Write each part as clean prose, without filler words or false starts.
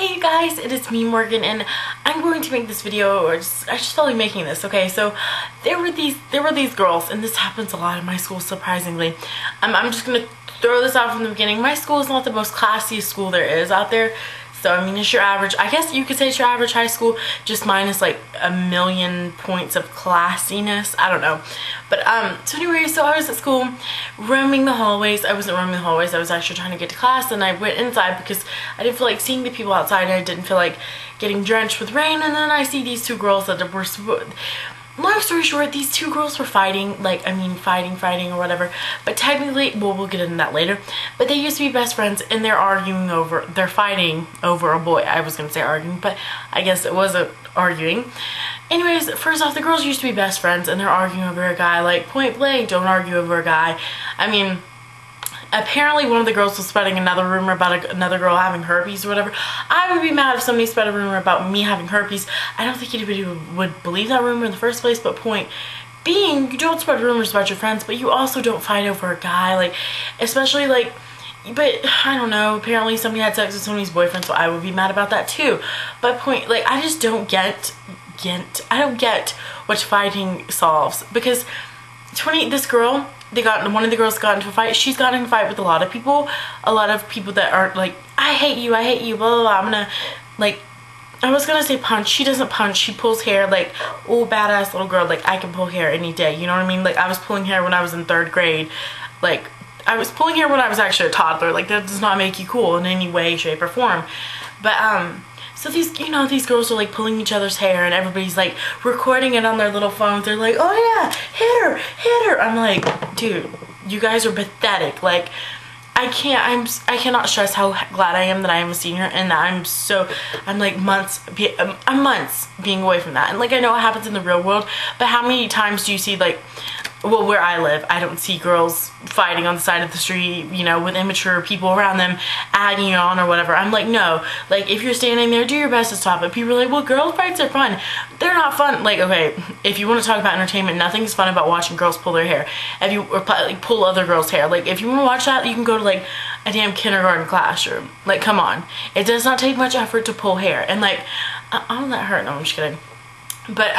Hey guys, it is me, Morgan, and I'm going to make this video, I just felt like making this. Okay, so there were these girls, and this happens a lot in my school, surprisingly. I'm just gonna throw this out from the beginning. My school is not the most classiest school there is out there. So, I mean, it's your average, I guess you could say it's your average high school, just minus like a million points of classiness. I don't know. But, so anyway, so I was at school roaming the hallways. I wasn't roaming the hallways, I was actually trying to get to class, and I went inside because I didn't feel like seeing the people outside, and I didn't feel like getting drenched with rain, and then I see these two girls that were, long story short, these two girls were fighting, like, I mean, fighting or whatever, but technically, well, we'll get into that later, but they used to be best friends, and they're fighting over a boy. I was gonna say arguing, but I guess it wasn't arguing. Anyways, first off, the girls used to be best friends, and they're arguing over a guy, like, point blank, don't argue over a guy. I mean, apparently one of the girls was spreading another rumor about another girl having herpes or whatever. I would be mad if somebody spread a rumor about me having herpes. I don't think anybody would believe that rumor in the first place, but point being, you don't spread rumors about your friends, but you also don't fight over a guy, like, especially, like, but I don't know, apparently somebody had sex with somebody's boyfriend, so I would be mad about that too. But point, like, I just don't get what fighting solves, because this girl, one of the girls got into a fight. She's gotten in a fight with a lot of people that aren't like, I hate you, blah, blah, blah. I'm gonna, like, I was gonna say punch. She doesn't punch, she pulls hair, like, oh, badass little girl, like, I can pull hair any day, you know what I mean? Like, I was pulling hair when I was in 3rd grade, like, I was pulling hair when I was actually a toddler. Like, that does not make you cool in any way, shape, or form. But, so these, you know, these girls are like pulling each other's hair, and everybody's like recording it on their little phones. They're like, oh yeah, hit her. I'm like, dude, you guys are pathetic. Like, I cannot stress how glad I am that I am a senior, and that I'm like months being away from that. And like, I know it happens in the real world, but how many times do you see, like, well, where I live, I don't see girls fighting on the side of the street, you know, with immature people around them, adding on or whatever. I'm like, no, like, if you're standing there, do your best to stop it. People are like, well, girl fights are fun. They're not fun. Like, okay, if you want to talk about entertainment, nothing's fun about watching girls pull their hair. Or like pull other girls' hair. Like, if you want to watch that, you can go to like a damn kindergarten classroom. Like, come on. It does not take much effort to pull hair. And like, I'll let her. No, I'm just kidding. But,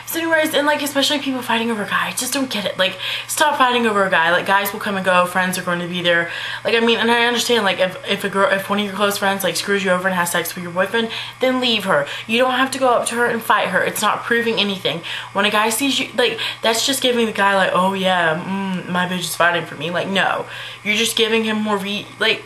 so anyways, and like, especially people fighting over a guy, I just don't get it. Like, stop fighting over a guy. Like, guys will come and go, friends are going to be there. Like, I mean, and I understand, like, if one of your close friends, like, screws you over and has sex with your boyfriend, then leave her. You don't have to go up to her and fight her. It's not proving anything. When a guy sees you, like, that's just giving the guy, like, oh yeah, my bitch is fighting for me. Like, no. You're just giving him more like,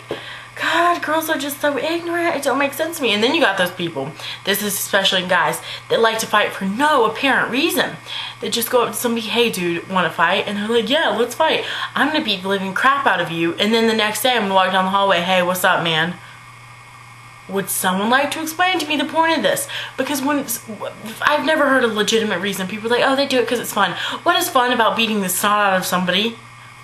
God, girls are just so ignorant. It don't make sense to me. And then you got those people, this is especially in guys, that like to fight for no apparent reason. They just go up to somebody, hey dude, wanna fight? And they're like, yeah, let's fight. I'm gonna beat the living crap out of you, and then the next day I'm gonna walk down the hallway, hey, what's up, man? Would someone like to explain to me the point of this? Because I've never heard a legitimate reason. People are like, oh, they do it because it's fun. What is fun about beating the snot out of somebody?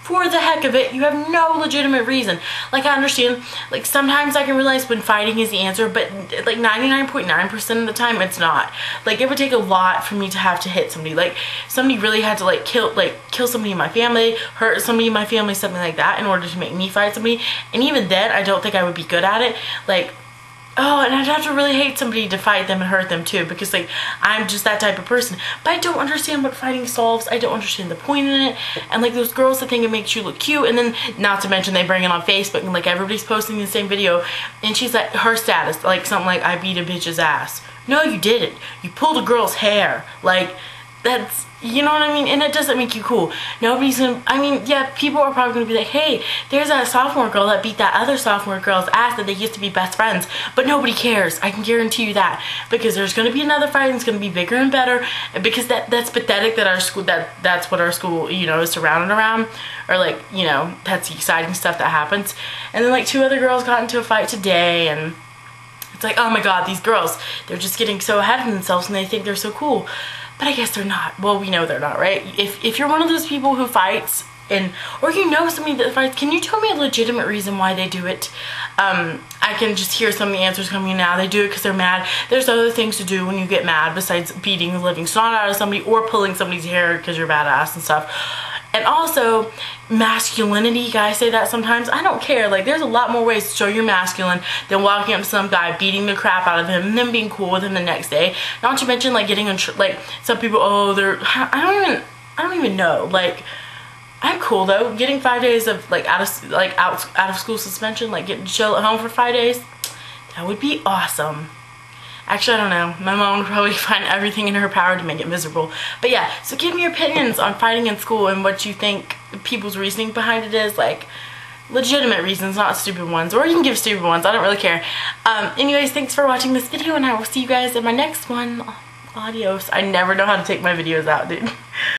For the heck of it, you have no legitimate reason. Like, I understand, like, sometimes I can realize when fighting is the answer, but like 99.9% of the time it's not. Like, it would take a lot for me to have to hit somebody. Like, somebody really had to like kill somebody in my family, hurt somebody in my family, something like that, in order to make me fight somebody. And even then, I don't think I would be good at it. Like, oh, and I'd have to really hate somebody to fight them and hurt them too, because like, I'm just that type of person. But I don't understand what fighting solves. I don't understand the point in it. And like, those girls that think it makes you look cute, and then not to mention they bring it on Facebook, and like, everybody's posting the same video, and she's like, her status, like something like, I beat a bitch's ass. No, you didn't. You pulled a girl's hair. Like, that's, you know what I mean? And it doesn't make you cool. Nobody's gonna, I mean, yeah, people are probably gonna be like, hey, there's that sophomore girl that beat that other sophomore girl's ass that they used to be best friends. But nobody cares. I can guarantee you that. Because there's gonna be another fight, and it's gonna be bigger and better. Because that's pathetic that our school, that's what our school, you know, is surrounded around. Or like, you know, that's the exciting stuff that happens. And then like, 2 other girls got into a fight today, and it's like, oh my god, these girls, they're just getting so ahead of themselves, and they think they're so cool. But I guess they're not. Well, we know they're not, right? If you're one of those people who fights, or you know somebody that fights, can you tell me a legitimate reason why they do it? I can just hear some of the answers coming now. They do it because they're mad. There's other things to do when you get mad besides beating the living snot out of somebody or pulling somebody's hair because you're badass and stuff. And also masculinity, guys say that sometimes. I don't care. Like, there's a lot more ways to show you're masculine than walking up to some guy, beating the crap out of him, and then being cool with him the next day. Not to mention, like, getting in like, some people, oh, they're, I don't even know. Like, I'm cool though. Getting 5 days of like out of school suspension, like getting to chill at home for 5 days, that would be awesome. Actually, I don't know. My mom would probably find everything in her power to make it miserable. But yeah, so give me your opinions on fighting in school and what you think people's reasoning behind it is. Like, legitimate reasons, not stupid ones. Or you can give stupid ones. I don't really care. Anyways, thanks for watching this video, and I will see you guys in my next one. Adios. I never know how to take my videos out, dude.